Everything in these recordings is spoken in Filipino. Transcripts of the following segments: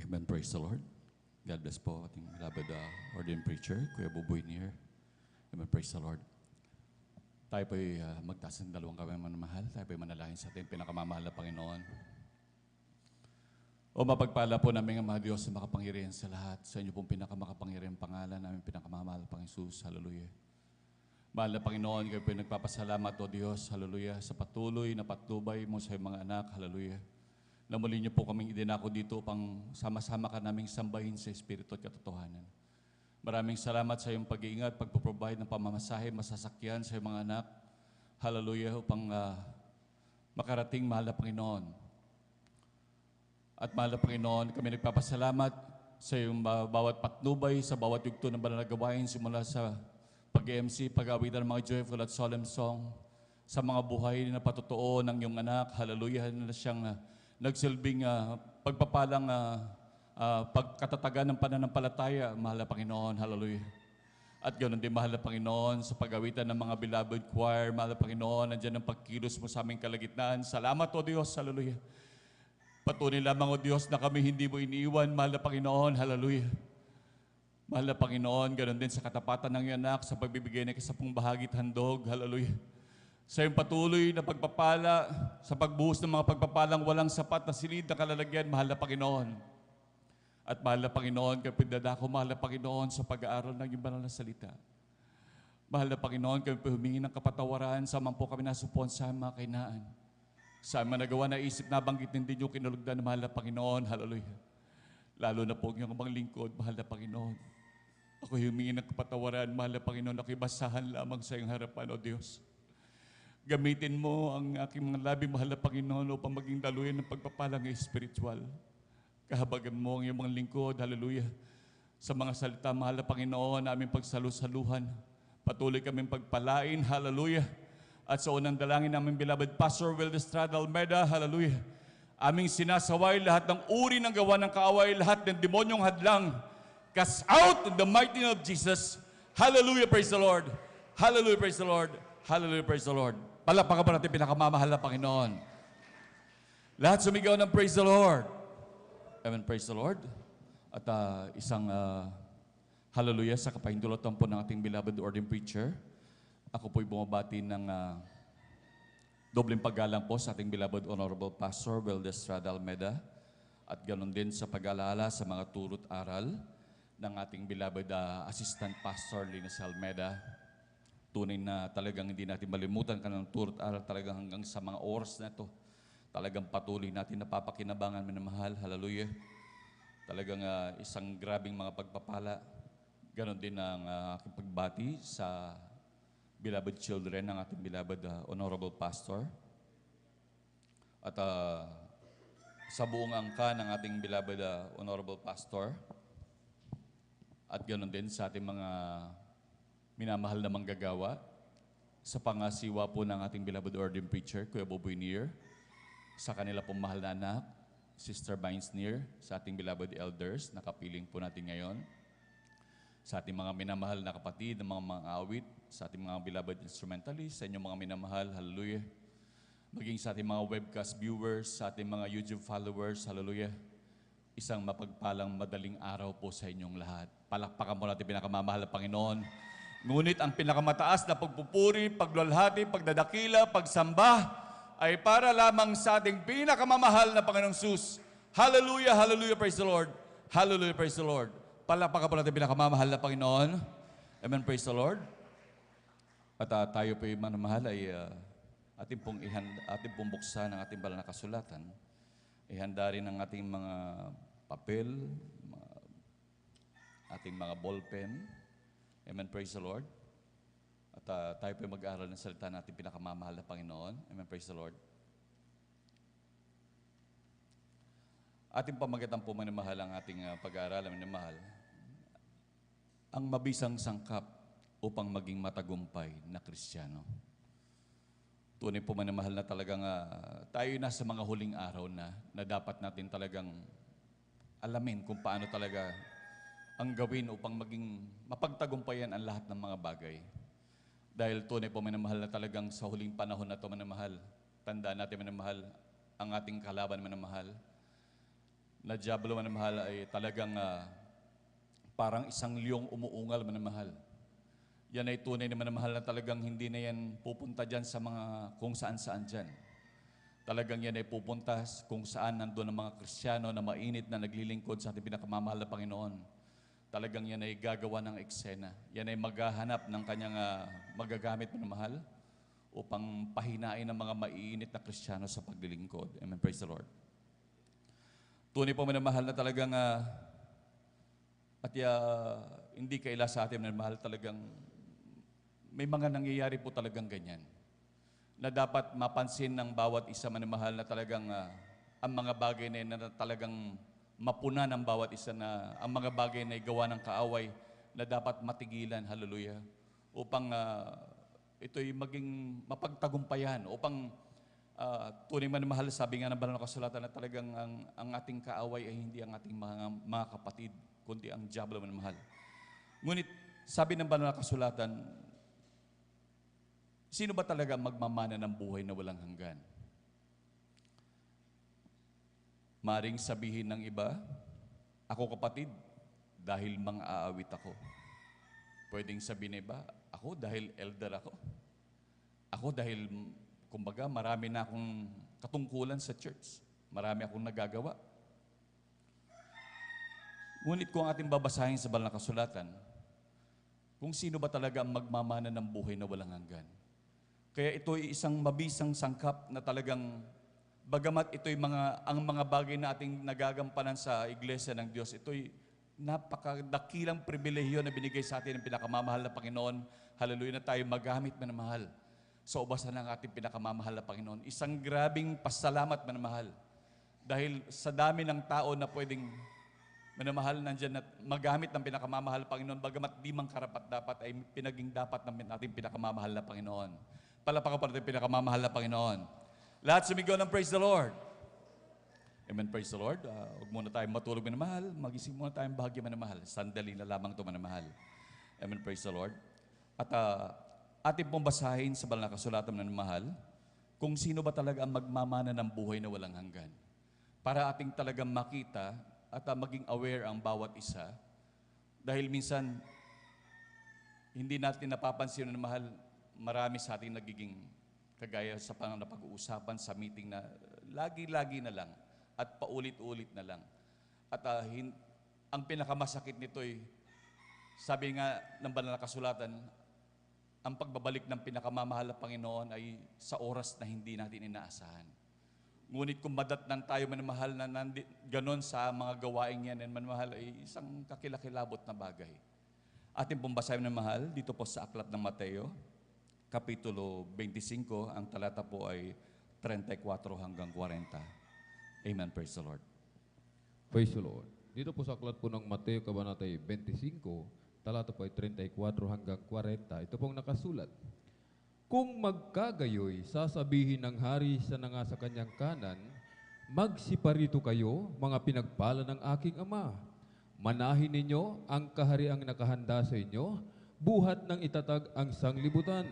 Amen. Praise the Lord. God bless po ating beloved ordained preacher, Kuya Buboy Nier. Amen. Praise the Lord. Tayo po'y magtaas ng dalawang kamay manamahal. Tayo po'y manalangin sa ating pinakamamahal na Panginoon. O mapagpala po namin ang mga Diyos na makapangyarihan sa lahat. Sa inyo pong pinakamakapangyarihan pangalan namin pinakamamahal pang Jesus. Hallelujah. Mahal na Panginoon, kayo po'y nagpapasalamat o Diyos. Hallelujah. Sa patuloy na patnubay mo sa iyong mga anak. Hallelujah. Na muli niyo po kaming idinako dito pang sama-sama ka naming sambahin sa Espiritu at katotohanan. Maraming salamat sa iyong pag-iingat, pagpaprovide ng pamamasahe, masasakyan sa iyong mga anak. Hallelujah, upang makarating, mahal na Panginoon. At mahal na Panginoon, kami nagpapasalamat sa iyong bawat patnubay, sa bawat yugto ng banal na gawain, simula sa pag-MC, pag-awitan ng mga joyful at solemn song, sa mga buhay na patotoo ng iyong anak. Hallelujah, na siyang nagsilbing pagpapalang pagkatatagan ng pananampalataya, mahal na Panginoon. Hallelujah. At ganoon din, mahal na Panginoon, sa pag-awitan ng mga beloved choir, mahal na Panginoon, nandiyan ang pagkilos mo sa aming kalagitnaan. Salamat o Diyos. Hallelujah. Patuloy lamang o Diyos na kami hindi mo iniiwan, mahal na Panginoon. Hallelujah. Mahal na Panginoon, ganoon din sa katapatan ng iyong anak, sa pagbibigay ng kasapong bahagi at handog. Hallelujah. Sa iyong patuloy na pagpapala, sa pagbuhos ng mga pagpapalang walang sapat na silid na kalalagyan, mahal na Panginoon. At mahal na Panginoon, kami pinadako, mahal na Panginoon, sa pag-aaral ng iyong banal na salita. Mahal na Panginoon, kami humingi ng kapatawaran sa man po kami nasupon sa mga kainaan. Sa mga nagawa na isip na banggit hindi niyo kinulugdan, mahal na Panginoon. Hallelujah. Lalo na po ang iyong mga lingkod, mahal na Panginoon. Ako humingi ng kapatawaran, mahal na Panginoon, ako'y basahan lamang sa iyong harapan, O Diyos. Gamitin mo ang aking mga labi, mahal na Panginoon, upang maging daluyan ng pagpapalang espiritual. Kahabagan mo ang iyong mga lingkod, hallelujah. Sa mga salita, mahal na Panginoon, aming pagsalusaluhan. Patuloy kaming pagpalain, hallelujah. At sa unang dalangin namin, beloved Pastor Will Estrada Almeida, hallelujah. Aming sinasaway lahat ng uri ng gawa ng kaaway, lahat ng demonyong hadlang. Cast out in the mighty name of Jesus. Hallelujah, praise the Lord. Hallelujah, praise the Lord. Hallelujah, praise the Lord. Palapakan po natin pinakamamahal na Panginoon. Lahat sumigaw ng praise the Lord. Amen, praise the Lord. At isang hallelujah sa kapahintulutan po ng ating beloved ordained preacher. Ako po'y bumabati ng dobleng paggalang po sa ating beloved Honorable Pastor Will Estrada Almeida. At ganoon din sa pag-alala sa mga turut aral ng ating beloved Assistant Pastor Linus Almeida. Tunay na talagang hindi natin malimutan ka ng turut aral talagang hanggang sa mga oras na ito. Talagang patuloy natin napapakinabangan, minamahal. Hallelujah. Talagang isang grabing mga pagpapala. Ganon din ang aking pagbati sa beloved children ng ating beloved Honorable Pastor. At sa buong angka ng ating beloved Honorable Pastor. At ganon din sa ating mga minamahal na manggagawa, sa pangasiwa po ng ating beloved ordained preacher, Kuya Buboy Nier, sa kanila pong mahal na anak, Sister Vines Nier, sa ating beloved elders, nakapiling po natin ngayon, sa ating mga minamahal na kapatid, ng mga awit, sa ating mga beloved instrumentalists, sa inyong mga minamahal, hallelujah, maging sa ating mga webcast viewers, sa ating mga YouTube followers, hallelujah, isang mapagpalang madaling araw po sa inyong lahat. Palakpakan po natin pinakamamahal na Panginoon. Ngunit ang pinakamataas na pagpupuri, pagluwalhati, pagdadakila, pagsamba ay para lamang sa ating pinakamamahal na Panginoong Sus. Hallelujah, hallelujah, praise the Lord. Hallelujah, praise the Lord. Palakpakan po natin pinakamamahal na Panginoon. Amen, praise the Lord. At tayo po yung manamahal ay ating pong buksan ang ating banal na kasulatan. Ihanda rin ang ating mga papel, ating mga ballpen. Amen, praise the Lord. At tayo po mag-aaral ng salita natin pinakamamahal na Panginoon. Amen, praise the Lord. Ating pamagitan po manamahal ang ating pag-aaral, manamahal. Ang mabisang sangkap upang maging matagumpay na Kristiyano. Tunay po manamahal na talagang tayo nasa mga huling araw na dapat natin talagang alamin kung paano talaga ang gawin upang maging mapagtagumpayan ang lahat ng mga bagay. Dahil tunay po minamahal na talagang sa huling panahon na ito minamahal. Tandaan natin minamahal ang ating kalaban minamahal. na Diablo manamahal ay talagang parang isang liyong umuungal manamahal. Yan ay tunay na manamahal na talagang hindi na yan pupunta dyan sa mga kung saan-saan dyan. Talagang yan ay pupunta kung saan nandun ang mga Kristiyano na mainit na naglilingkod sa ating pinakamamahal na Panginoon. Talagang yan ay gagawa ng eksena. Yan ay maghahanap ng kanyang magagamit manamahal upang pahinain ang mga maiinit na Kristiyano sa paglilingkod. Amen. Praise the Lord. Tunay po manamahal na talagang hindi kaila sa atin manamahal, talagang may mga nangyayari po talagang ganyan na dapat mapansin ng bawat isa manamahal na talagang ang mga bagay na talagang mapuna ng bawat isa, na ang mga bagay na gawa ng kaaway na dapat matigilan, hallelujah, upang ito'y maging mapagtagumpayan, upang tunay man mahal, sabi nga ng banal na kasulatan na talagang ang ating kaaway ay hindi ang ating mga kapatid, kundi ang Diablo man mahal. Ngunit sabi ng banal na kasulatan, sino ba talaga magmamana ng buhay na walang hanggan? Maring sabihin ng iba, ako kapatid, dahil mang-aawit ako. Pwedeng sabihin ng iba, ako dahil elder ako. Ako dahil kumbaga, marami na akong katungkulan sa church. Marami akong nagagawa. Ngunit kung ating babasahin sa banal na kasulatan, kung sino ba talaga ang magmamana ng buhay na walang hanggan. Kaya ito ay isang mabisang sangkap na talagang, bagamat ito'y ang mga bagay na ating nagagampanan sa iglesia ng Diyos, ito'y napakadakilang pribilehiyo na binigay sa atin ng pinakamamahal na Panginoon. Hallelujah, na tayo magamit manamahal sa ubasan ng ating pinakamamahal na Panginoon. Isang grabing pasalamat manamahal. Dahil sa dami ng tao na pwedeng manamahal nandyan at magamit ng pinakamamahal na Panginoon, bagamat di man karapat-dapat ay pinaging dapat ng ating pinakamamahal na Panginoon. Palapakan pa natin pinakamamahal na Panginoon. Lahat sumigaw ng praise the Lord. Amen, praise the Lord. Huwag muna tayong matulog manamahal. Magising muna tayong bahagya manamahal. Sandali na lamang ito manamahal. Amen, praise the Lord. At ating pong basahin sa banal na kasulatan ng mahal, kung sino ba talaga ang magmamana ng buhay na walang hanggan. Para ating talagang makita at maging aware ang bawat isa. Dahil minsan, hindi natin napapansin ng mahal, marami sa ating nagiging kagaya sa napag-uusapan sa meeting na lagi-lagi na lang at paulit-ulit na lang. At ang pinakamasakit nito ay, sabi nga ng banal na kasulatan, ang pagbabalik ng pinakamamahal na Panginoon ay sa oras na hindi natin inaasahan. Ngunit kung madatnan tayo manamahal na ganon sa mga gawain yan, manamahal ay isang kakilakilabot na bagay. Ating pong basahin manamahal dito po sa Aklat ng Mateo, Kapitulo 25, ang talata po ay 34 hanggang 40. Amen, praise the Lord. Praise the Lord. Dito po sa Aklat po ng Mateo, Kabanata 25, talata po ay 34 hanggang 40. Ito pong nakasulat. Kung magkagayoy, sasabihin ng hari sa nasa kanyang kanan, magsiparito kayo, mga pinagpala ng aking ama. Manahin ninyo ang kahariang nakahanda sa inyo, buhat ng itatag ang sanglibutan.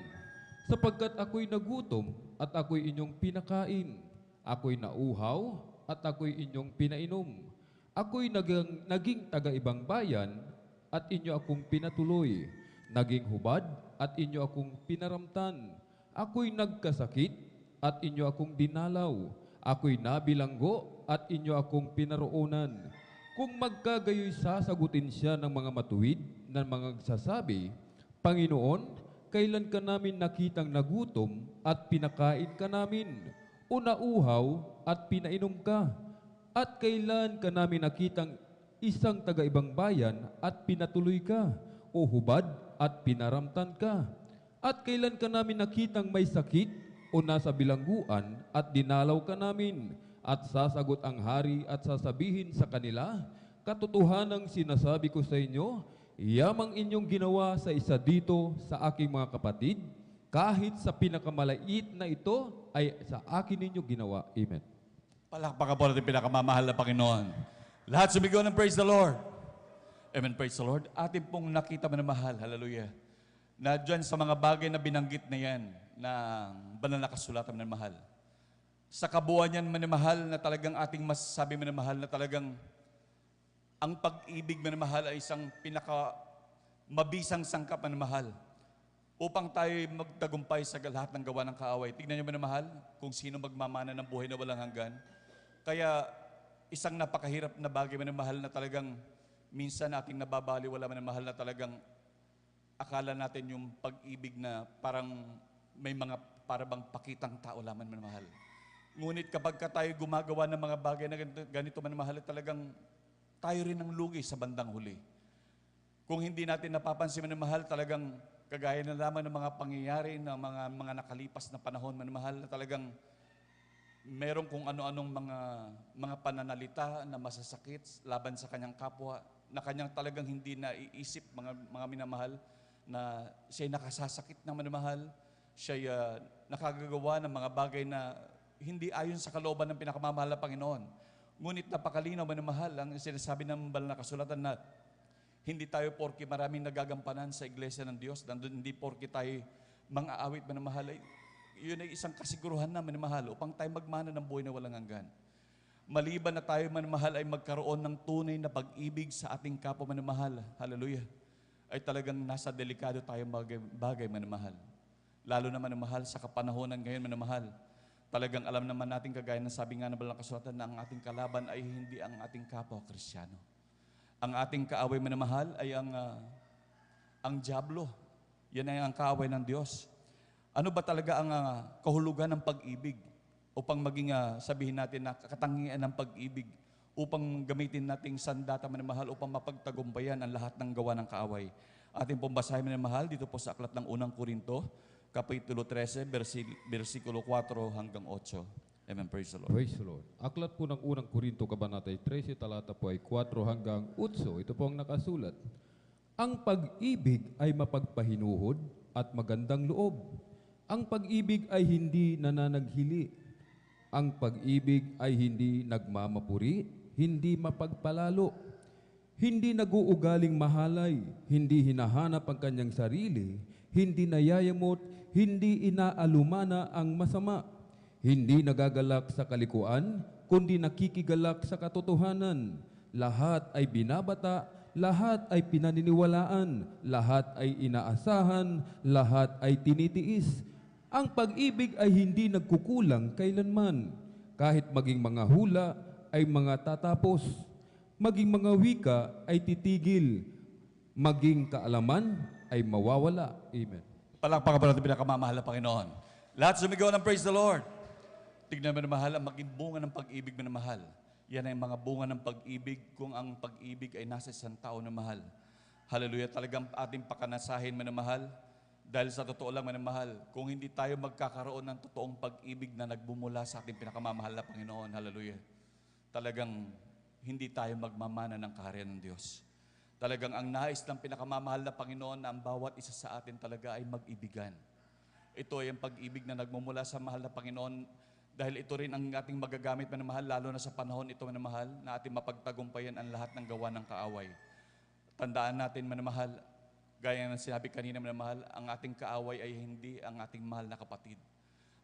Sapagkat ako'y nagutom at ako'y inyong pinakain. Ako'y nauhaw at ako'y inyong pinainom. Ako'y naging taga-ibang bayan at inyo akong pinatuloy. Naging hubad at inyo akong pinaramtan. Ako'y nagkasakit at inyo akong dinalaw. Ako'y nabilanggo at inyo akong pinaroonan. Kung magkagayoy, sasagutin siya ng mga matuwid na mga nagsasabi, Panginoon, kailan ka namin nakitang nagutom at pinakain ka namin, o nauhaw at pinainom ka? At kailan ka namin nakitang isang taga-ibang bayan at pinatuloy ka, o hubad at pinaramtan ka? At kailan ka namin nakitang may sakit o nasa bilangguan at dinalaw ka namin? At sasagot ang hari at sasabihin sa kanila, katotohanang sinasabi ko sa inyo, yamang inyong ginawa sa isa dito sa aking mga kapatid, kahit sa pinakamalait na ito ay sa akin ninyo ginawa. Amen. Palakpakan po natin pinakamamahal na Panginoon. Lahat sumigaw ng praise the Lord. Amen, praise the Lord. Atin pong nakita manamahal, hallelujah, na dyan sa mga bagay na binanggit na yan, na banal na kasulatan ng mahal, Sa kabuuan yan, manamahal, na talagang ating masasabi, manamahal, na talagang ang pag-ibig, manamahal, ay isang pinaka mabisang sangkap, manamahal, upang tayo magtagumpay sa lahat ng gawa ng kaaway. Tignan niyo, manamahal, kung sino magmamana ng buhay na walang hanggan. Kaya isang napakahirap na bagay, manamahal, na talagang minsan ating nababaliwala, manamahal, na talagang akala natin yung pag-ibig na parang may mga parabang pakitang tao lamang, manamahal. Ngunit kapag ka tayo gumagawa ng mga bagay na ganito, manamahal, talagang tayo rin ang lugi sa bandang huli. Kung hindi natin napapansin, manamahal, talagang kagaya na lamang ng mga pangyayari ng mga nakalipas na panahon, manamahal, na talagang meron kung ano-anong mga pananalita na masasakit laban sa kanyang kapwa, na kanyang talagang hindi naiisip, mga minamahal, na siya'y nakasasakit ng manamahal, siya'y nakagagawa ng mga bagay na hindi ayon sa kalooban ng pinakamamahal na Panginoon. Ngunit napakalinaw, manamahal, ang sinasabi ng banal na kasulatan na hindi tayo porke maraming nagagampanan sa iglesia ng Diyos, hindi porke tayo mang-aawit, manamahal, ay yun ay isang kasiguruhan na, manamahal, upang tayo magmana ng buhay na walang hanggan. Maliban na tayo, manamahal, ay magkaroon ng tunay na pag-ibig sa ating kapwa, manamahal, hallelujah, ay talagang nasa delikado tayong bagay, manamahal. Lalo na, manamahal, sa kapanahonan ngayon, manamahal, talagang alam naman natin, kagaya ng sabi nga ng banal na kasulatan, na ang ating kalaban ay hindi ang ating kapwa Kristiyano. Ang ating kaaway, manamahal, ay ang diablo. Yan ay ang kaaway ng Diyos. Ano ba talaga ang kahulugan ng pag-ibig? Upang maging, sabihin natin na katangian ng pag-ibig, upang gamitin nating sandata, manamahal, upang mapagtagumpayan ang lahat ng gawa ng kaaway. Ating pong basahin, manamahal, dito po sa aklat ng unang Korinto, Kapitulo 13, versikulo 4 hanggang 8. Amen. Praise the Lord. Praise the Lord. Aklat po ng unang Korinto, Kabanata 13, talata po ay 4 hanggang 8. Ito po ang nakasulat. Ang pag-ibig ay mapagpahinuhod at magandang loob. Ang pag-ibig ay hindi nananaghili. Ang pag-ibig ay hindi nagmamapuri, hindi mapagpalalo. Hindi naguugaling mahalay, hindi hinahanap ang kanyang sarili, hindi nayayamot, hindi inaalumana ang masama, hindi nagagalak sa kalikuan, kundi nakikigalak sa katotohanan. Lahat ay binabata, lahat ay pinaniniwalaan, lahat ay inaasahan, lahat ay tinitiis. Ang pag-ibig ay hindi nagkukulang kailanman, kahit maging mga hula ay mga tatapos, maging mga wika ay titigil, maging kaalaman ay mawawala. Amen. Palakpakan pa natin pinakamamahal na Panginoon. Lahat sumigaw ng praise the Lord. Tignan mo na mahal, ang maging bunga ng pag-ibig mo na mahal. Yan ay mga bunga ng pag-ibig kung ang pag-ibig ay nasa isang tao na mahal. Hallelujah, talagang ating pakanasahin mo na mahal. Dahil sa totoo lang, manamahal, kung hindi tayo magkakaroon ng totoong pag-ibig na nagbumula sa ating pinakamamahal na Panginoon, hallelujah, talagang hindi tayo magmamana ng kaharian ng Diyos. Talagang ang nais ng pinakamamahal na Panginoon na ang bawat isa sa atin talaga ay mag-ibigan. Ito ay ang pag-ibig na nagmumula sa mahal na Panginoon, dahil ito rin ang ating magagamit, manamahal, lalo na sa panahon ito, manamahal, na ating mapagtagumpayan ang lahat ng gawa ng kaaway. Tandaan natin, manamahal, gaya ng sinabi kanina, manamahal, ang ating kaaway ay hindi ang ating mahal na kapatid.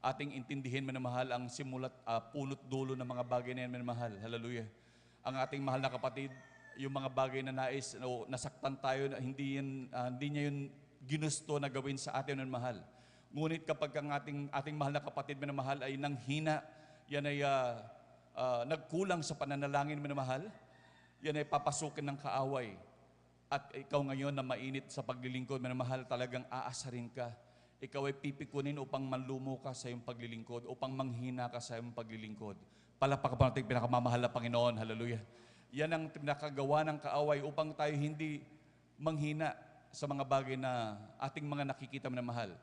Ating intindihin, manamahal, ang simulat, punot dulo ng mga bagay na yan, manamahal. Hallelujah. Ang ating mahal na kapatid, yung mga bagay na nais, nasaktan tayo, hindi niya yun ginusto na gawin sa atin, manamahal. Ngunit kapag ang ating mahal na kapatid, manamahal, ay nanghina, yan ay nagkulang sa pananalangin, manamahal, yan ay papasukin ng kaaway. At ikaw ngayon na mainit sa paglilingkod, manamahal, talagang aasarin ka. Ikaw ay pipikunin upang manlumo ka sa iyong paglilingkod, upang manghina ka sa iyong paglilingkod. Palakpakan pa natin pinakamamahal na Panginoon. Hallelujah. Yan ang pinakagawa ng kaaway upang tayo hindi manghina sa mga bagay na ating mga nakikita, manamahal.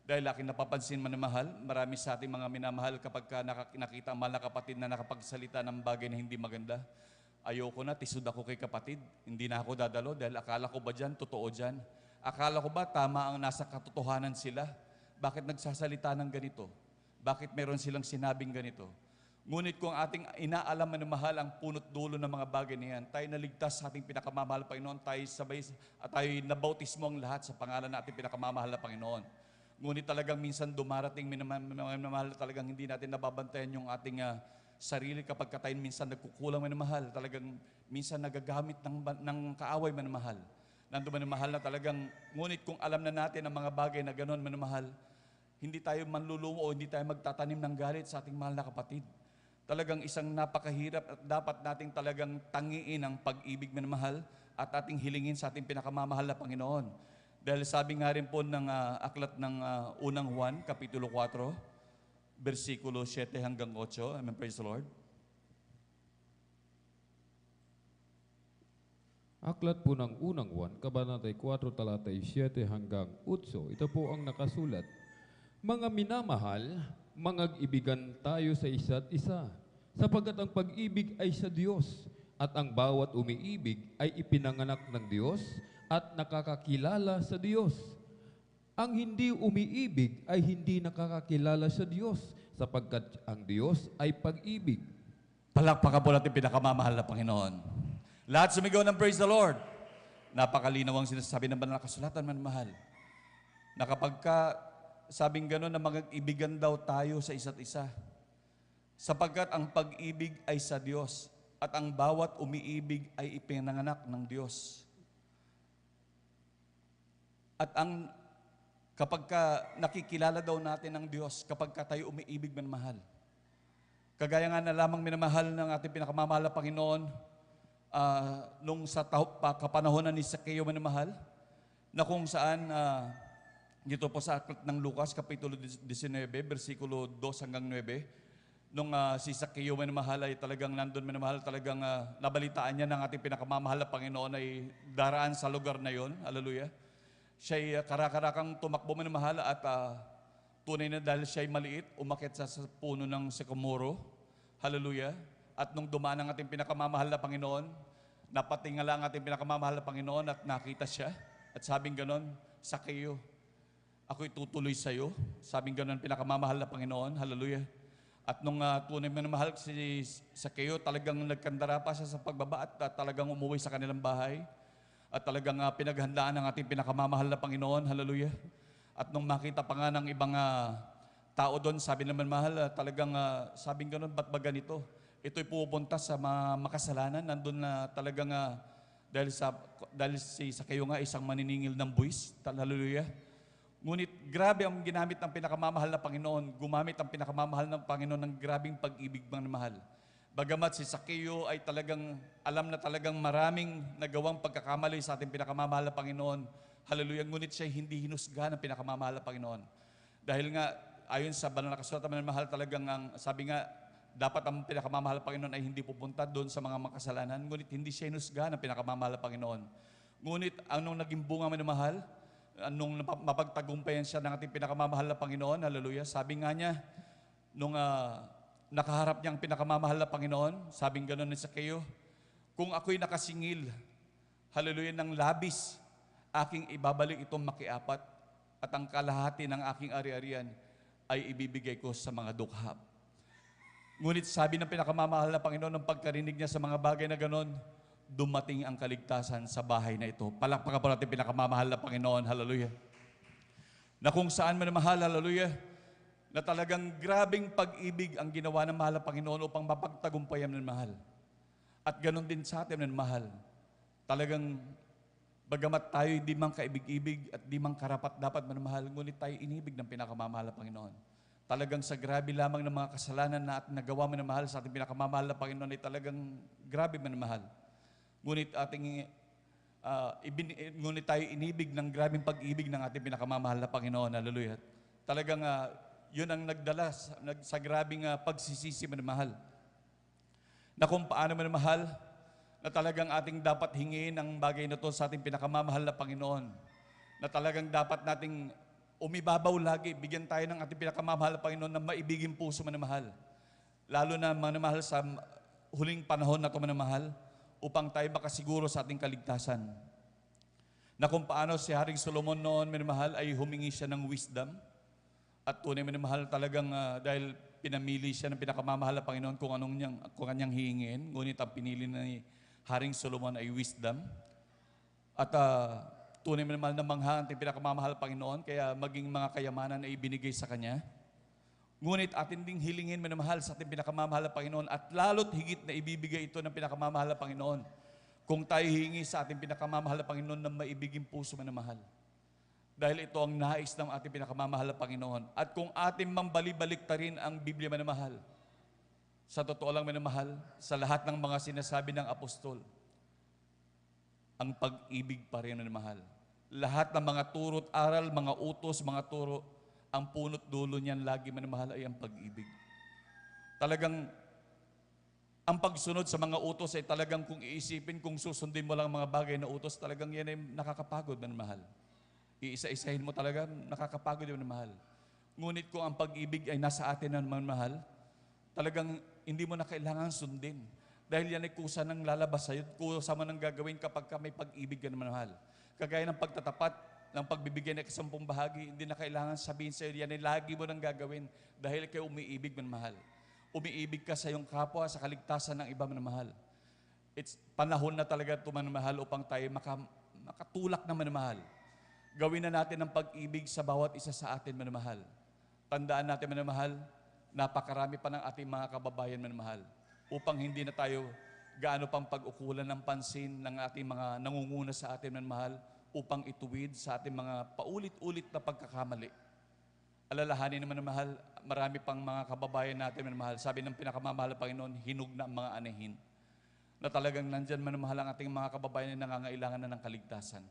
Dahil aking napapansin, manamahal, marami sa ating mga minamahal kapag nakita ang mahal na kapatid na nakapagsalita ng bagay na hindi maganda. Ayoko na, tisod ako kay kapatid. Hindi na ako dadalo dahil akala ko ba dyan, totoo dyan? Akala ko ba tama ang nasa katotohanan sila? Bakit nagsasalita ng ganito? Bakit meron silang sinabing ganito? Ngunit kung ating inaalam, manamahal, ang punot dulo ng mga bagay na yan, tayo naligtas sa ating pinakamamahal na Panginoon, tayo nabautismo ang lahat sa pangalan ng ating pinakamamahal na Panginoon. Ngunit talagang minsan dumarating, minamahal, talagang hindi natin nababantayan yung ating sarili kapag tayo minsan nagkukulang, minamahal. Talagang minsan nagagamit ng kaaway, minamahal. Nandun, minamahal, na talagang, ngunit kung alam na natin ang mga bagay na gano'n, minamahal, hindi tayo manlulumo o hindi tayo magtatanim ng galit sa ating mahal na kapatid. Talagang isang napakahirap at dapat nating talagang tangiin ang pag-ibig, minamahal, at ating hilingin sa ating pinakamamahal na Panginoon. Dahil sabi nga rin po ng aklat ng unang Juan, Kapitulo 4, versikulo 7 hanggang 8. Amen, praise the Lord. Aklat po ng unang Juan, Kabanata 4, talatay 7 hanggang 8. Ito po ang nakasulat. Mga minamahal, mangag-ibigan tayo sa isa't isa, sapagkat ang pag-ibig ay sa Diyos, at ang bawat umiibig ay ipinanganak ng Diyos at nakakakilala sa Diyos. Ang hindi umiibig ay hindi nakakakilala sa Diyos, sapagkat ang Diyos ay pag-ibig. Palakpakan po natin pinakamamahal na Panginoon. Lahat sumigaw ng praise the Lord. Napakalinaw ang sinasabi ng banal na kasulatan, manmahal. Na kapag sabing gano'n na mag-ibigan daw tayo sa isa't isa, sapagkat ang pag-ibig ay sa Diyos at ang bawat umiibig ay ipinanganak ng Diyos. At kapag nakikilala daw natin ng Diyos, kapag tayo umiibig, minamahal. Kagaya nga na lamang minamahal ng ating pinakamamahal na Panginoon, nung sa kapanahonan ni Zaccheo, minamahal, na kung saan, dito po sa aklat ng Lucas, Kapitulo 19, versikulo 2 hanggang 9, nung si Zaccheo, minamahal, ay talagang nandun, minamahal, talagang nabalitaan niya ng ating pinakamamahal na Panginoon ay daraan sa lugar na yon. Hallelujah. Siya'y karakarakang tumakbo, minamahal, at tunay na dahil siya'y maliit, umakyat sa puno ng sycamore. Hallelujah. At nung dumaan ang ating pinakamamahal na Panginoon, napatingala ang ating pinakamamahal na Panginoon at nakita siya. At sabing ganon, Zaccheo, ako'y tutuloy sa iyo. Sabing ganon, pinakamamahal na Panginoon. Hallelujah. At nung tunay minamahal si Zaccheo, talagang nagkandara pa siya sa pagbaba at talagang umuwi sa kanilang bahay. At talagang pinaghandaan ng ating pinakamamahal na Panginoon. Hallelujah. At nung makita pa nga ng ibang tao doon, sabi naman mahal, talagang sabing gano'n, ba't ba ganito? Ito'y pupunta sa makasalanan. Nandun na talagang dahil si Zaccheo nga isang maniningil ng buwis. Hallelujah. Ngunit grabe ang ginamit ng pinakamamahal na Panginoon. Gumamit ang pinakamamahal ng Panginoon ng grabing pag-ibig ng mahal. Bagamat si Zaccheo ay talagang alam na talagang maraming nagawang pagkakamali sa ating pinakamamahal na Panginoon. Hallelujah. Ngunit siya hindi hinusga ng pinakamamahal na Panginoon. Dahil nga, ayon sa banal na kasulatan ng mahal, talagang sabi nga, dapat ang pinakamamahal na Panginoon ay hindi pupunta doon sa mga makasalanan. Ngunit hindi siya hinusga ng pinakamamahal na Panginoon. Ngunit anong naging bunga ng mahal? Anong mapagtagumpayan siya ng ating pinakamamahal na Panginoon? Hallelujah. Sabi nga niya, nung nakaharap niyang pinakamamahal na Panginoon, sabing gano'n ni Zaccheo, kung ako'y nakasingil, hallelujah, ng labis, aking ibabalik itong makiapat at ang kalahati ng aking ari-arian ay ibibigay ko sa mga dukha. Ngunit sabi ng pinakamamahal na Panginoon, ng pagkarinig niya sa mga bagay na gano'n, dumating ang kaligtasan sa bahay na ito. Palakpakan po natin pinakamamahal na Panginoon, hallelujah. Na kung saan man mahal, hallelujah, na talagang grabing pag-ibig ang ginawa ng mahal na Panginoon upang mapagtagumpayan ng mahal. At ganon din sa atin ng mahal. Talagang bagamat tayo di mang kaibig-ibig at di mang karapat dapat manamahal, ngunit tayo inibig ng pinakamamahal na Panginoon. Talagang sa grabe lamang ng mga kasalanan na at nagawa manamahal sa ating pinakamamahal na Panginoon ay talagang grabe manamahal. Ngunit ngunit tayo inibig ng grabing pag-ibig ng ating pinakamamahal na Panginoon. Hallelujah. Talagang yun ang nagdala sa grabing pagsisisi manamahal. Na kung paano manamahal, na talagang ating dapat hingin ang bagay na to sa ating pinakamamahal na Panginoon. Na talagang dapat nating umibabaw lagi, bigyan tayo ng ating pinakamamahal na Panginoon na maibigin puso manamahal. Lalo na manamahal sa huling panahon na to manamahal, upang tayo makasiguro sa ating kaligtasan. Na kung paano si Haring Solomon noon manamahal ay humingi siya ng wisdom. At tunay minamahal talagang dahil pinamili siya ng pinakamamahal na Panginoon kung kanyang hihingin. Ngunit ang pinili ni Haring Solomon ay wisdom. At tunay minamahal na mangha ang ating pinakamamahal Panginoon, kaya maging mga kayamanan ay ibinigay sa Kanya. Ngunit atin ding hilingin minamahal sa ating pinakamamahal na Panginoon at lalo't higit na ibibigay ito ng pinakamamahal na Panginoon kung tayo hihingi sa ating pinakamamahal na Panginoon ng maibiging puso minamahal. Dahil ito ang nais ng ating pinakamamahal na Panginoon. At kung ating mambalibalik ta rin ang Biblia minamahal, sa totoo lang minamahal, sa lahat ng mga sinasabi ng apostol, ang pag-ibig pa rin minamahal. Lahat ng mga turo't aral, mga utos, mga turo, ang punot dulo niyan lagi minamahal ay ang pag-ibig. Talagang ang pagsunod sa mga utos ay talagang kung iisipin, kung susundin mo lang ang mga bagay na utos, talagang yan ay nakakapagod minamahal. Iisa-isahin mo talaga, nakakapagod yun minamahal. Ngunit kung ang pag-ibig ay nasa atin na minamahal, talagang hindi mo na kailangan sundin. Dahil yan ay kusa ng lalabas sa'yo, kusa mo nang gagawin kapag ka may pag-ibig ka naman mahal. Kagaya ng pagtatapat, ng pagbibigay ng 10 bahagi, hindi na kailangan sabihin sa'yo, yan ay lagi mo nang gagawin dahil kayo umiibig man mahal. Umiibig ka sa iyong kapwa, sa kaligtasan ng iba man mahal. It's panahon na talaga ito man mahal upang tayo makatulak na man mahal. Gawin na natin ang pag-ibig sa bawat isa sa atin man mahal. Tandaan natin man mahal, napakarami pa ng ating mga kababayan man mahal. Upang hindi na tayo gaano pang pag-ukulan ng pansin ng ating mga nangunguna sa atin man mahal, upang ituwid sa ating mga paulit-ulit na pagkakamali. Alalahanin naman na mahal, marami pang mga kababayan natin man mahal. Sabi ng pinakamamahal na Panginoon, hinug na ang mga anahin. Na talagang nandyan man mahal ang ating mga kababayan na nangangailangan na ng kaligtasan.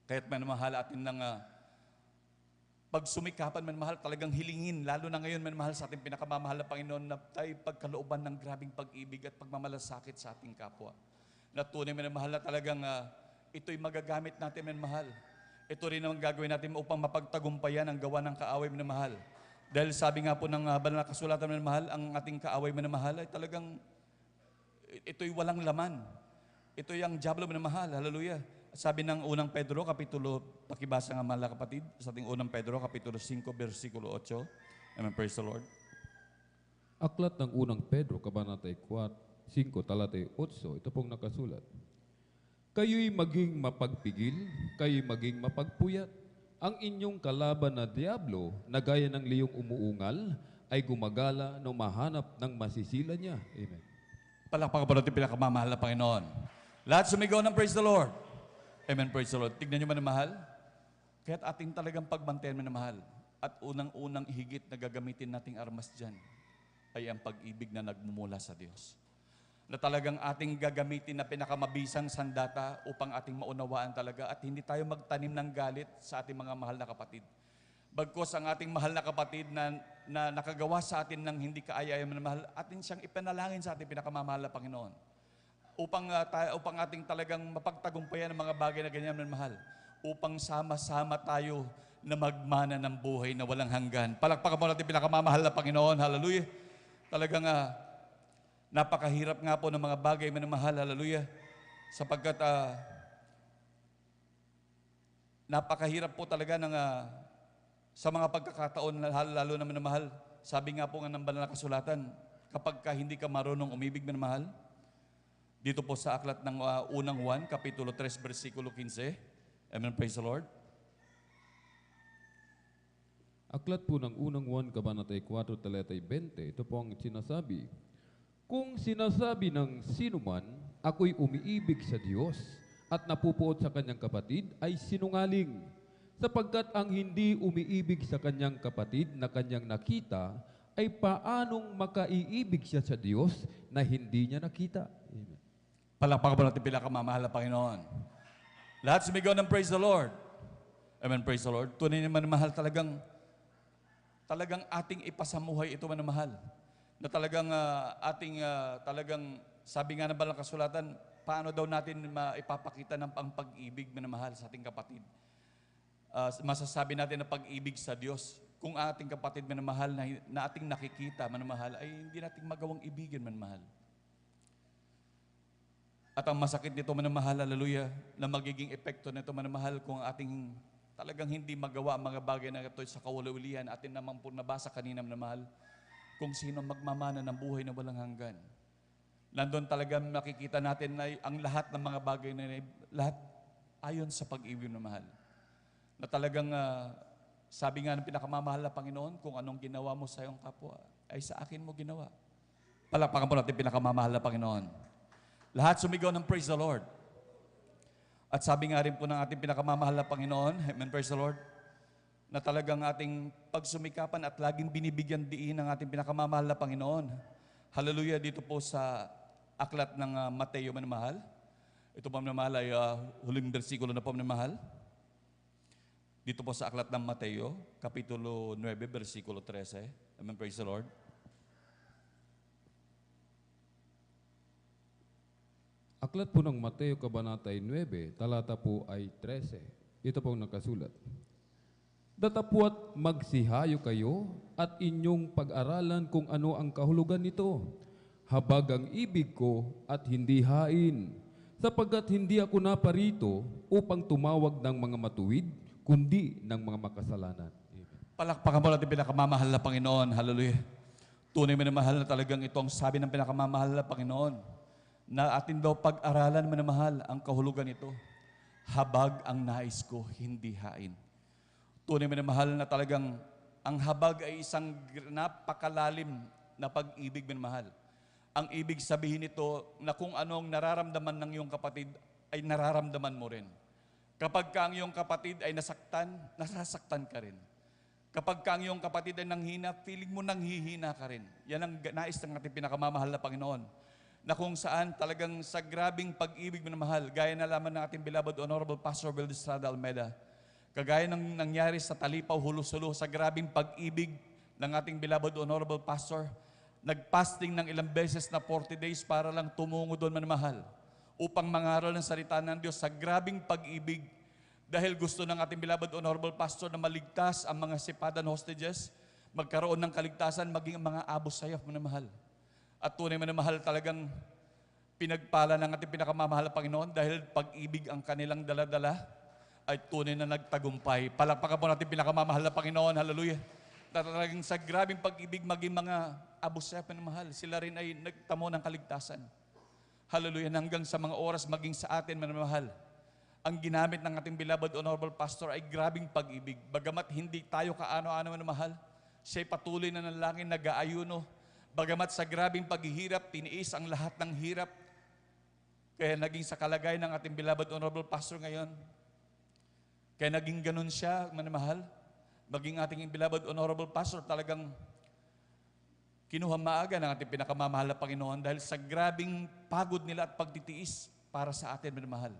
Kaya't man mahal atin ng pagsumikapan man mahal, talagang hilingin, lalo na ngayon man mahal sa ating pinakamamahal na Panginoon na tayo pagkalooban ng grabing pag-ibig at pagmamalasakit sa ating kapwa. Na tunay man mahal na talagang ito'y magagamit natin man mahal. Ito rin ang gagawin natin upang mapagtagumpayan ang gawa ng kaaway man mahal. Dahil sabi nga po ng banal na kasulatan man mahal, ang ating kaaway man mahal ay talagang ito'y walang laman. Ito'y ang diablo man mahal. Hallelujah. Sabi ng unang Pedro, kapitulo, pakibasa nga mga kapatid, sa ating unang Pedro, kapitulo 5, versikulo 8. Amen, praise the Lord. Aklat ng unang Pedro, kabanata 5, talatay 8, ito pong nakasulat. Kayo'y maging mapagpigil, kayo'y maging mapagpuyat. Ang inyong kalaban na diablo, na gaya ng liyong umuungal, ay gumagala na mahanap ng masisila niya. Amen. Palakpakan po natin pinakamamahal na Panginoon. Lahat sumigaw ng praise the Lord. Amen, praise the Lord. Tignan niyo man na mahal. Kaya't ating talagang pagbantayan man na mahal. At unang-unang higit na gagamitin nating armas dyan ay ang pag-ibig na nagmumula sa Diyos. Na talagang ating gagamitin na pinakamabisang sandata upang ating maunawaan talaga at hindi tayo magtanim ng galit sa ating mga mahal na kapatid. Bagkos ang ating mahal na kapatid na nakagawa sa atin ng hindi kaaya-aya man mahal, atin siyang ipanalangin sa ating pinakamamahal na Panginoon. Upang ating talagang mapagtagumpayan ng mga bagay na ganyan man mahal. Upang sama-sama tayo na magmana ng buhay na walang hanggan. Palakpakan mo natin pinakamamahal na Panginoon. Hallelujah. Talagang napakahirap nga po ng mga bagay man mahal. Hallelujah. Sapagkat napakahirap po talaga ng sa mga pagkakataon, lalo na minamahal. Sabi nga po nga ng banal na kasulatan, kapag hindi ka marunong umibig minamahal, dito po sa aklat ng unang Juan, kapitulo 3, versikulo 15. Amen, praise the Lord. Aklat po ng unang Juan, kabanata 4, talatay 20, ito po ang sinasabi. Kung sinasabi ng sinuman, ako'y umiibig sa Diyos at napupuot sa kanyang kapatid, ay sinungaling. Sapagkat ang hindi umiibig sa kanyang kapatid na kanyang nakita, ay paanong makaiibig siya sa Diyos na hindi niya nakita? Amen. Palakpakan po natin pinakamamahal na Panginoon. Lahat sumigaw ng praise the Lord. Amen, praise the Lord. Tunay naman mahal talagang ating ipasamuhay ito man mahal. Na talagang talagang sabi nga ng banal na kasulatan, paano daw natin maipapakita ng pag-ibig na mahal sa ating kapatid? Masasabi natin na pag-ibig sa Diyos. Kung ating kapatid manamahal na ating nakikita manamahal, ay hindi natin magawang ibigin manamahal. At ang masakit nito manamahal, hallelujah, na magiging epekto nito manamahal kung ating talagang hindi magawa ang mga bagay na ito sa kawalawilihan, atin naman po nabasa kanina manamahal, kung sino magmamana ng buhay na walang hanggan. Nandun talaga makikita natin na ang lahat ng mga bagay na lahat ayon sa pag-ibig na mahal. Na talagang sabi nga ng pinakamamahal na Panginoon, kung anong ginawa mo sa iyong kapwa, ay sa akin mo ginawa. Palakpakan po natin pinakamamahal na Panginoon. Lahat sumigaw ng praise the Lord. At sabi nga rin po ng ating pinakamamahal na Panginoon, amen, praise the Lord, na talagang ating pagsumikapan at laging binibigyan diin ng ating pinakamamahal na Panginoon. Hallelujah, dito po sa aklat ng Mateo manamahal. Ito po manamahal ay huling bersikulo na po manamahal. Dito po sa aklat ng Mateo, Kapitulo 9, versikulo 13. Amen, praise the Lord. Aklat po ng Mateo Kabanata 9, talata po ay 13. Ito pong nakasulat. Datapwat magsihayo kayo at inyong pag-aralan kung ano ang kahulugan nito. Habag ang ibig ko at hindi hain, sapagkat hindi ako naparito upang tumawag ng mga matuwid, kundi ng mga makasalanan. Amen. Palakpakan mo natin pinakamamahal na Panginoon. Hallelujah. Tunay minamahal na talagang ito ang sabi ng pinakamamahal na Panginoon, na atin daw pag-aralan minamahal ang kahulugan nito. Habag ang nais ko, hindi hain. Tunay minamahal na talagang ang habag ay isang napakalalim na pag-ibig minamahal. Ang ibig sabihin nito na kung anong nararamdaman ng iyong kapatid ay nararamdaman mo rin. Kapag ka ang iyong kapatid ay nasaktan, nasasaktan ka rin. Kapag ka ang iyong kapatid ay nanghina, feeling mo nanghihina ka rin. Yan ang nais ng ating pinakamamahal na Panginoon. Na kung saan talagang sa grabing pag-ibig mo na mahal, gaya na lamang ng ating beloved Honorable Pastor Bill Estrada Almeida, kagaya ng nangyari sa Talipaw, Hulusulo, sa grabing pag-ibig ng ating beloved Honorable Pastor, nagpasting ng ilang beses na 40 days para lang tumungo doon manamahal upang mangaral ng salita ng Diyos sa grabing pag-ibig dahil gusto ng ating beloved Honorable Pastor na maligtas ang mga sipadan hostages, magkaroon ng kaligtasan, maging ang mga Abu Sayyaf manamahal. At tunay manamahal talagang pinagpala ng ating pinakamamahal na Panginoon dahil pag-ibig ang kanilang daladala ay tunay na nagtagumpay. Palakpakan po natin pinakamamahal na Panginoon. Hallelujah. Talagang sa grabing pag-ibig maging mga Abu Sayyaf manamahal, sila rin ay nagtamo ng kaligtasan. Hallelujah. Hanggang sa mga oras maging sa atin manamahal. Ang ginamit ng ating beloved Honorable Pastor ay grabing pag-ibig. Bagamat hindi tayo kaano-ano manamahal, siya'y patuloy na nanalangin, nag-aayuno. Bagamat sa grabing paghihirap, tiniis ang lahat ng hirap. Kaya naging sa kalagay ng ating beloved Honorable Pastor ngayon. Kaya naging ganun siya, manamahal. Maging ating beloved Honorable Pastor talagang kinuha maaga ng ating pinakamamahal na Panginoon dahil sa grabing pagod nila at pagtitiis para sa atin, manamahal.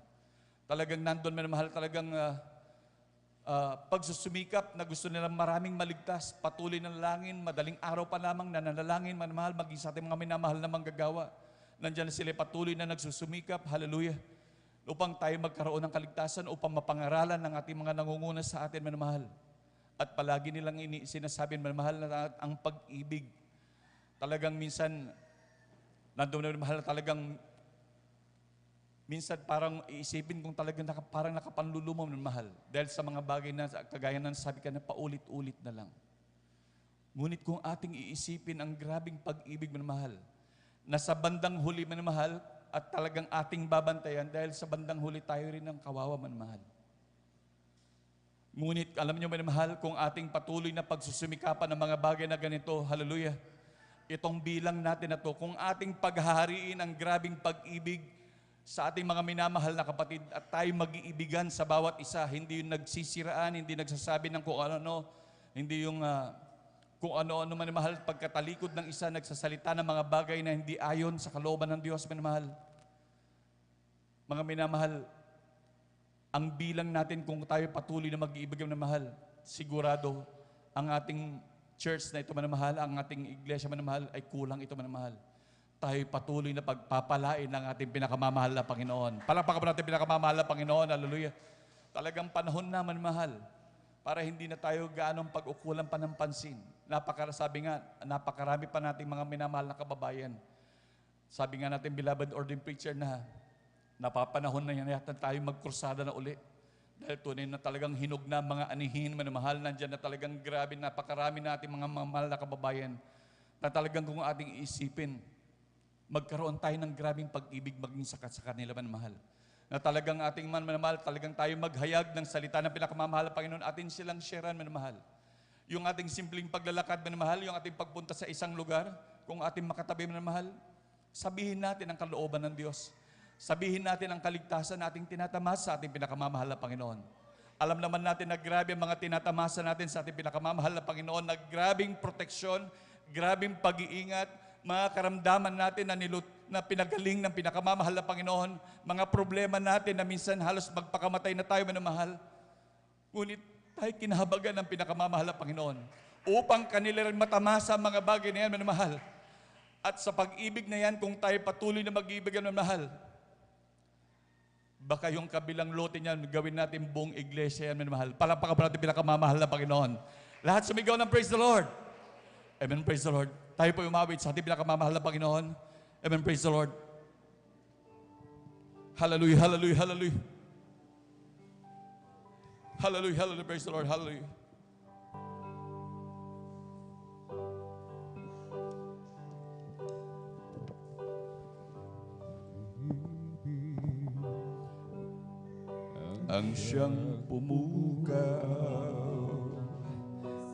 Talagang nandun, manamahal, talagang pagsusumikap na gusto nilang maraming maligtas, patuloy ng langin, madaling araw pa lamang na nanalangin, manamahal, maging sa ating mga minamahal na manggagawa. Nandiyan sila patuloy na nagsusumikap, hallelujah, upang tayo magkaroon ng kaligtasan, upang mapangaralan ng ating mga nangunguna sa atin, manamahal. At palagi nilang sinasabi, manamahal, na ang pag-ibig, talagang minsan, nandun na manamahal, talagang minsan parang iisipin kung talagang parang nakapanlulumom ng mahal. Dahil sa mga bagay na kagaya ng sabi ka na paulit-ulit na lang. Ngunit kung ating iisipin ang grabing pag-ibig ng mahal, na sa bandang huli man mahal at talagang ating babantayan dahil sa bandang huli tayo rin ang kawawa man mahal. Ngunit alam niyo man mahal, kung ating patuloy na pagsusumikapan ng mga bagay na ganito, hallelujah, itong bilang natin na to, kung ating paghahariin ang grabing pag-ibig sa ating mga minamahal na kapatid at tayo mag-iibigan sa bawat isa, hindi yung nagsisiraan, hindi nagsasabi ng kung ano-ano, hindi yung kung ano-ano man mahal, pagkatalikod ng isa, nagsasalita ng mga bagay na hindi ayon sa kalooban ng Diyos, minamahal. Mga minamahal, ang bilang natin kung tayo patuloy na mag-iibig na mahal, sigurado ang ating church na ito manamahal, ang ating iglesia manamahal ay kulang ito manamahal. Tayo patuloy na pagpapalain ng ating pinakamamahal na Panginoon. Palakpakan po natin pinakamamahal na Panginoon. Hallelujah. Talagang panahon naman mahal para hindi na tayo gaanong pag-ukulan pa ng pansin. Sabi nga, napakarami pa nating mga minamahal na kababayan. Sabi nga natin, beloved ordained preacher, na napapanahon na yan yata tayo magkrusada na uli. Dahil tunay na talagang hinog na mga anihin, manamahal, nandyan na talagang grabe, napakarami nating mga mahal na kababayan na talagang kung ating isipin, magkaroon tayo ng grabing pag-ibig maging sa kanila man mahal. na talagang ating manamahal, talagang tayo maghayag ng salita ng pinakamamahal, Panginoon, atin silang sharean, manamahal. Yung ating simpleng paglalakad, manamahal, yung ating pagpunta sa isang lugar, kung ating makatabi, manamahal, sabihin natin ang kalooban ng Diyos. Sabihin natin ang kaligtasan na ating tinatamasa sa ating pinakamamahal na Panginoon. Alam naman natin na grabe ang mga tinatamasa natin sa ating pinakamamahal na Panginoon, na grabing proteksyon, grabing pag-iingat, mga karamdaman natin na pinagaling ng pinakamamahal na Panginoon, mga problema natin na minsan halos magpakamatay na tayo, manamahal. Ngunit tayo kinahabagan ng pinakamamahal na Panginoon upang kanila rin matamasa ang mga bagay na yan, manamahal. At sa pag-ibig na yan, kung tayo patuloy na mag-ibig, manamahal, baka yung kabilang lote niyan, gawin natin buong iglesia yan, manamahal. Palakpakan po natin pinakamamahal na Panginoon. Lahat sumigaw ng praise the Lord. Amen, praise the Lord. Tayo po umawit sa ating pinakamamahal na Panginoon. Amen, praise the Lord. Hallelujah, hallelujah, hallelujah. Hallelujah, hallelujah, praise the Lord, hallelujah. Ang siyang pumukaw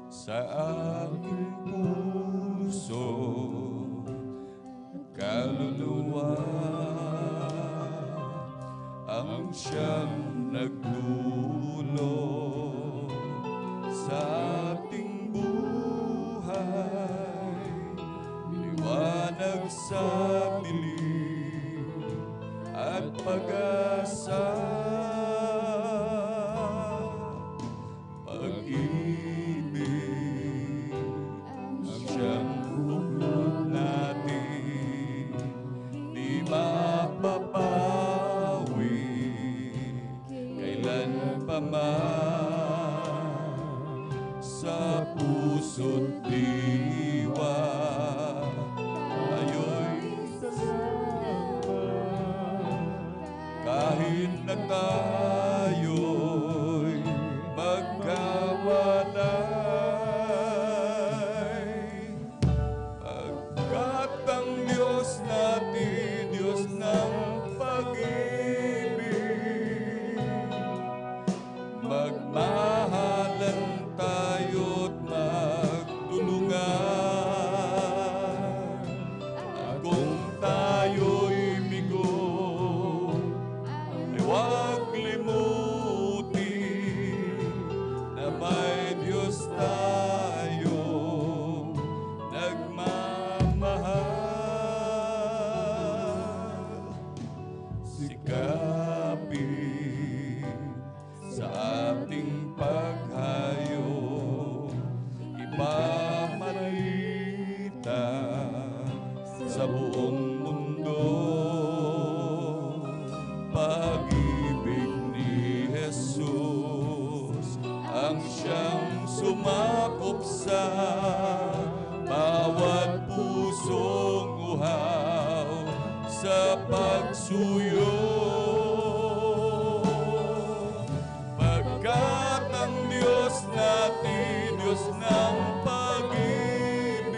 sa aking puso, kaluluwa, ang siyang nagdulot sa ating buhay, liwanag sa dilim at pag-asa. Sa puso't diwa tayo'y sasama, kahit na tayo'y magkawanay, pagkat ang Diyos natin, Diyos ng pag-ibig, magmahalan tayo't magtulungan. At kung tayo'y bigo, ay huwag limutin na may Diyos tayo nagmamahal. Sikapin sa ating paghayo, ipamalita sa buong mundo, pag-ibig ni Jesus ang siyang sumakop sa bawat pusong uhaw sa pagsuyo. Pagkat ang Diyos natin, Diyos ng pag-ibig,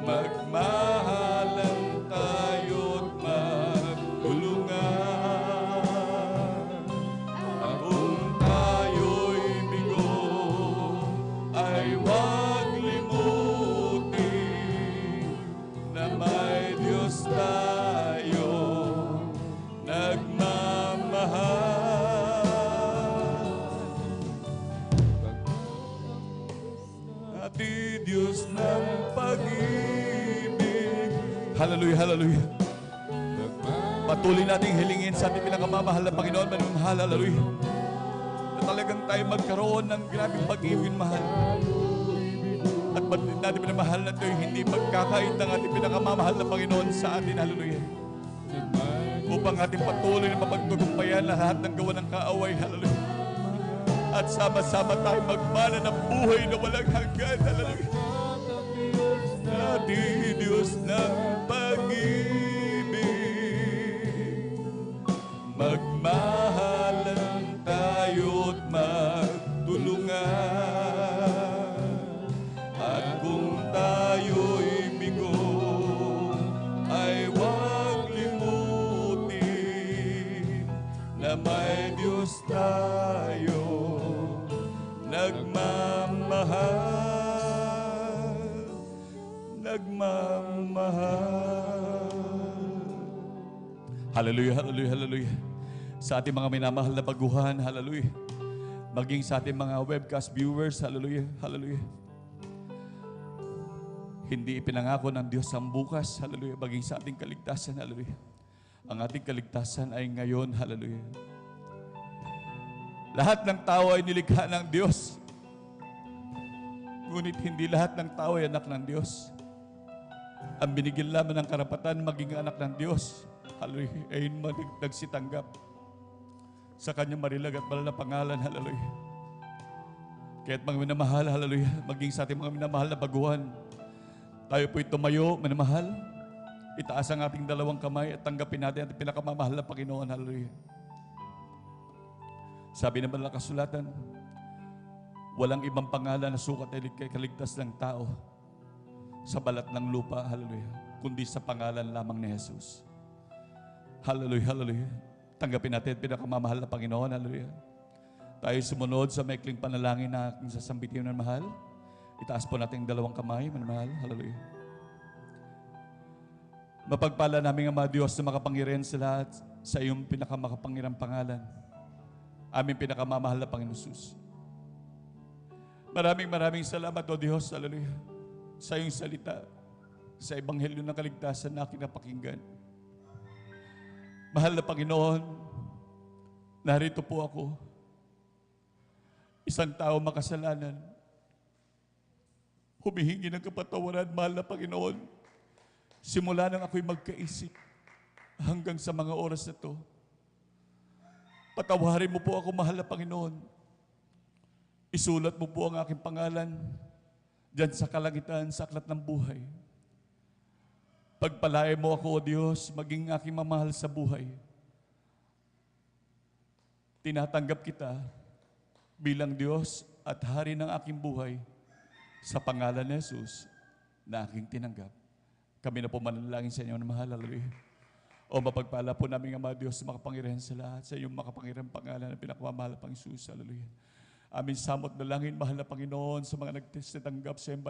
magmahalan tayo't magtulungan. At kung tayo'y bigo, ay huwag limutin na may Diyos tayo nagmamahal. Ati Diyos ng pag-ibig. Hallelujah, hallelujah. Patuloy nating hilingin sa ating pinakamamahal na Panginoon, manunghal, hallelujah, na talagang tayo magkaroon ng grabing pag-ibig, mahal. At ba't natin pinamahal na tayo hindi magkakait ng ating pinakamamahal na Panginoon sa atin, hallelujah, upang ating patuloy na mapagtugumpayan lahat ng gawa ng kaaway, hallelujah, at sama-sama tayo magmana ng buhay na walang hanggan, hallelujah. Ati Diyos ng pag-ibig, magmahalan tayo't magtulungan. At kung tayo'y bigo, ay huwag limutin Hallelujah, hallelujah, hallelujah. Sa ating mga minamahal na baguhan, hallelujah. Maging sa ating mga webcast viewers, hallelujah, hallelujah. Hindi ipinangako ng Diyos ang bukas, hallelujah, maging sa ating kaligtasan, hallelujah. Ang ating kaligtasan ay ngayon, hallelujah. Lahat ng tao ay nilikha ng Diyos. Ngunit hindi lahat ng tao ay anak ng Diyos. Ang binigyan lamang ng karapatan maging anak ng Diyos, hallelujah, ay nagsitanggap sa kanyang marilag at banal na pangalan, hallelujah. Kaya't mga minamahal, hallelujah, maging sa ating mga minamahal na baguhan, tayo po'y tumayo, minamahal, itaas ang ating dalawang kamay at tanggapin natin ang pinakamamahal na Panginoon, hallelujah. Sabi naman ng kasulatan, walang ibang pangalan na sukat ay kaligtas ng tao sa balat ng lupa, hallelujah, kundi sa pangalan lamang ni Jesus. Hallelujah, hallelujah. Tanggapin natin pinakamamahal na Panginoon, hallelujah. Tayo sumunod sa maikling panalangin na aking sasambitin ng mahal. Itaas po natin dalawang kamay, mahal, hallelujah. Mapagpala namin ang mga Diyos na makapangyarihan sa lahat sa iyong pinakamakapangyarihang pangalan. Aming pinakamamahal na Panginoon Jesus. Maraming salamat, O Diyos, hallelujah, sa iyong salita, sa ebanghelyo ng kaligtasan na aking napakinggan. Mahal na Panginoon, narito po ako, isang tao makasalanan, humihingi ng kapatawaran, mahal na Panginoon, simula nang ako'y magkaisip hanggang sa mga oras na to. Patawarin mo po ako, mahal na Panginoon. Isulat mo po ang aking pangalan diyan sa kalangitan, sa aklat ng buhay. Pagpalain mo ako, O Diyos, maging aking mamahal sa buhay. Tinatanggap kita bilang Diyos at Hari ng aking buhay sa pangalan ni Jesus na aking tinanggap. Kami na po manalangin sa inyo na mahal, hallelujah. O mapagpala po namin ang mga Diyos na makapangyarihan sa lahat, sa iyong makapangyarihang pangalan na pinakamamahal pang Jesus, hallelujah. Amin samot na langin, mahal na Panginoon, sa mga nagtitanggap sa iyong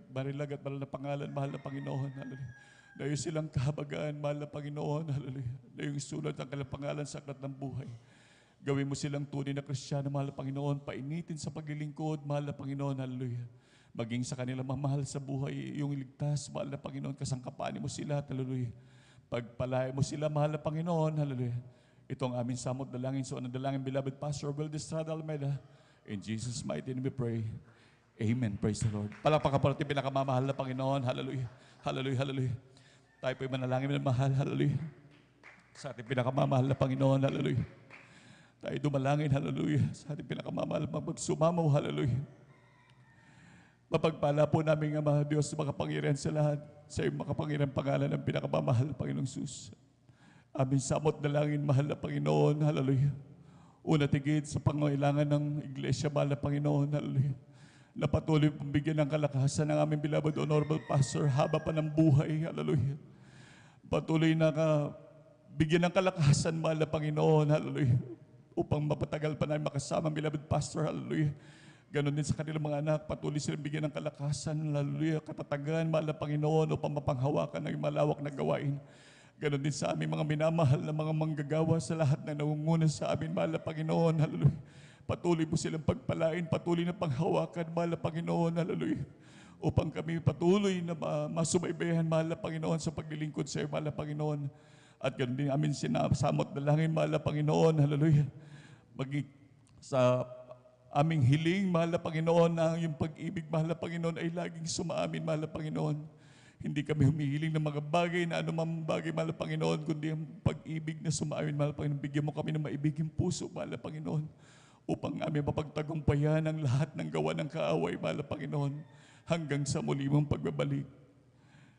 barilag at mahal na pangalan, mahal na Panginoon, hallelujah. Na yung silang kahabagaan, mahal na Panginoon, hallelujah. Na yung sulat ng kanilang pangalan sa aklat ng buhay. Gawin mo silang tunay na Kristiyano, mahal na Panginoon, painitin sa paglilingkod, mahal na Panginoon, hallelujah. Maging sa kanilang mamahal sa buhay, yung iligtas, mahal na Panginoon, kasangkapanin mo sila, hallelujah. Pagpalain mo sila, mahal na Panginoon, hallelujah. Ito ang aming samot dalangin. So, dalangin, beloved Pastor Will Estrada Almeida. In Jesus' mighty name we pray. Amen. Praise the Lord. Palakpakan po natin pinakamamahal na Panginoon. Hallelujah. Hallelujah. Hallelujah. Tayo po'y manalangin ng mahal. Hallelujah. Sa ating pinakamamahal na Panginoon. Hallelujah. Tayo dumalangin. Hallelujah. Sa ating pinakamamahal na magsumamaw. Hallelujah. Mapagpala po namin ang mga Diyos na makapangyarihan sa lahat. Sa iyong makapangyarihan pangalan ng pinakamamahal na Panginoong Jesus. Aming samot dalangin, mahal na Panginoon. Hallelujah. Una tigid sa pangailangan ng Iglesia, mahal na Panginoon, hallelujah. Na patuloy pong bigyan ng kalakasan ng aming beloved honorable pastor haba pa ng buhay, hallelujah. Patuloy na bigyan ng kalakasan, mahal na Panginoon, hallelujah. Upang mapatagal pa namin makasama ang beloved pastor, hallelujah. Ganon din sa kanilang mga anak, patuloy silang bigyan ng kalakasan, hallelujah, katatagan, mahal na Panginoon, upang mapanghawakan ng malawak na gawain. Ganon din sa aming mga minamahal na mga manggagawa sa lahat na nangunguna sa amin, mahal na Panginoon, hallelujah. Patuloy mo silang pagpalain, patuloy na panghawakan, mahal na Panginoon, hallelujah. Upang kami patuloy na masubaybayan, mahal na Panginoon, sa paglilingkod sa iyo, mahal na Panginoon. At ganon din amin sinasamot na langin, mahal na Panginoon, hallelujah. Sa aming hiling, mahal na Panginoon, na yung pag-ibig, mahal na Panginoon, ay laging sumaamin, mahal na Panginoon. Hindi kami humihiling ng mga bagay na anumang bagay, mahal na Panginoon, kundi ang pag-ibig na sumaamin, mahal na Panginoon. Bigyan mo kami ng maibiging puso, mahal na Panginoon, upang aming mapagtagumpayan ang lahat ng gawa ng kaaway, mahal na Panginoon, hanggang sa muli mong pagbabalik.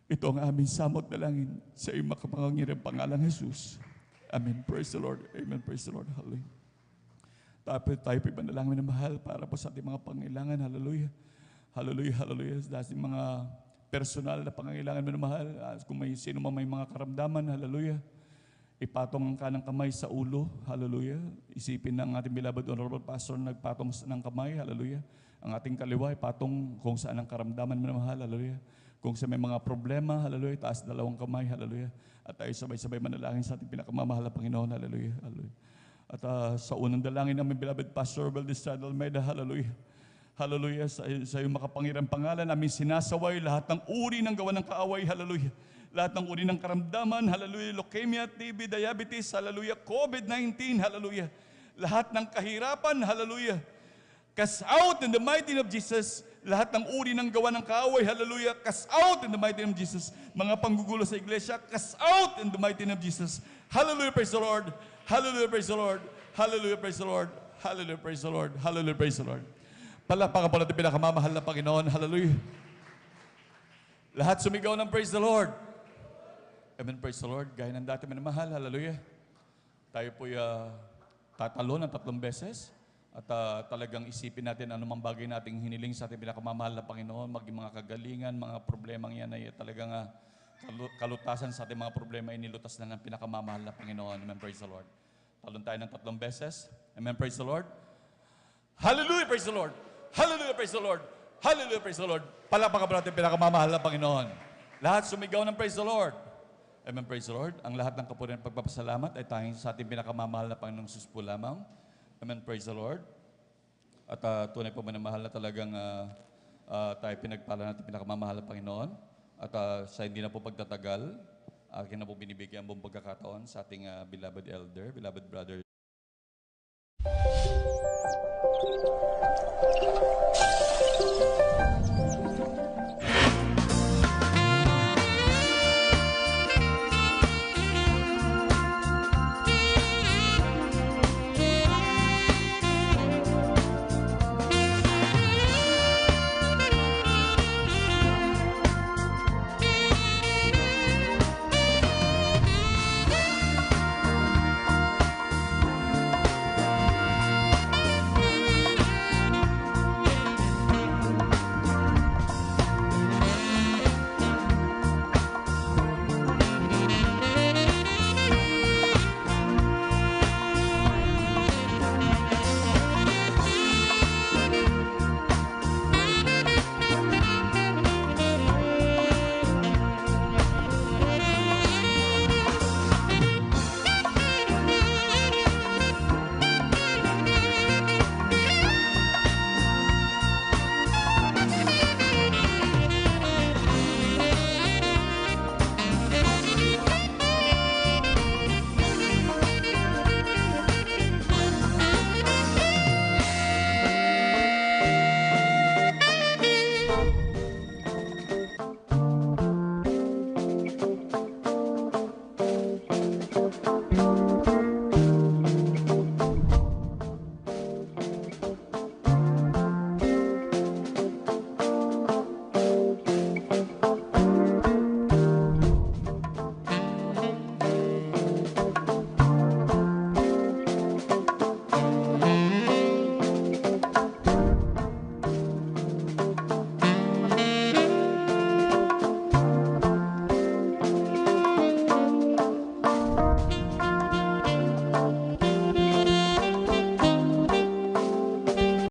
Ito ang aming samot na langin sa iyong makapangyarihang pangalan, Jesus. Amen. Praise the Lord. Amen. Praise the Lord. Hallelujah. Tayo po'y manalangin na mahal para po sa ating mga pangailangan. Hallelujah. Hallelujah. Hallelujah. Dahil mga personal na pangangailangan mo na mahal, kung may sino man may mga karamdaman, hallelujah, ipatong ang kanang kamay sa ulo, hallelujah. Isipin ng ating beloved honorable pastor na nagpatong ng kamay, hallelujah. Ang ating kaliwa, ipatong kung saan ang karamdaman mo na mahal, hallelujah. Kung sa may mga problema, hallelujah, taas dalawang kamay, hallelujah. At tayo sabay-sabay manalangin sa ating pinakamamahal na Panginoon, hallelujah, hallelujah. At sa unang dalangin namin, beloved Pastor Valdez Almeida, hallelujah. Hallelujah, sa iyong makapangyarang pangalan namin sinasaway lahat ng uri ng gawa ng kaaway, hallelujah. Lahat ng uri ng karamdaman, hallelujah, leukemia, TB, diabetes, hallelujah, COVID-19, hallelujah. Lahat ng kahirapan, hallelujah. Cast out in the mighty name of Jesus. Lahat ng uri ng gawa ng kaaway, hallelujah. Cast out in the mighty name of Jesus. Mga panggugulo sa iglesia, cast out in the mighty name of Jesus. Hallelujah, praise the Lord. Hallelujah, praise the Lord. Hallelujah, praise the Lord. Hallelujah, praise the Lord. Hallelujah, praise the Lord. Palakpakan po natin pinakamamahal na Panginoon. Hallelujah. Lahat sumigaw ng praise the Lord. Amen, praise the Lord. Gaya ng dati minamahal, hallelujah. Tayo po'y tatalo ng 3 beses at talagang isipin natin anumang bagay nating hiniling sa ating pinakamamahal na Panginoon, maging mga kagalingan, mga problemang yan ay talagang kalutasan sa ating mga problema ay nilutas na ng pinakamamahal na Panginoon. Amen, praise the Lord. Talon tayo ng 3 beses. Amen, praise the Lord. Hallelujah, praise the Lord. Hallelujah, praise the Lord. Hallelujah, praise the Lord. Palakpakan po natin pinakamamahal na Panginoon. Lahat sumigaw ng praise the Lord. Amen, praise the Lord. Ang lahat ng kapurihan at pagpapasalamat ay tanging sa ating pinakamamahal na Panginoong Jesus po lamang. Amen, praise the Lord. At tunay po manamahal na talagang tayo pinagpala natin pinakamamahal na Panginoon. At sa hindi na po pagtatagal, akin na po binibigyan ang buong pagkakataon sa ating beloved elder, beloved brother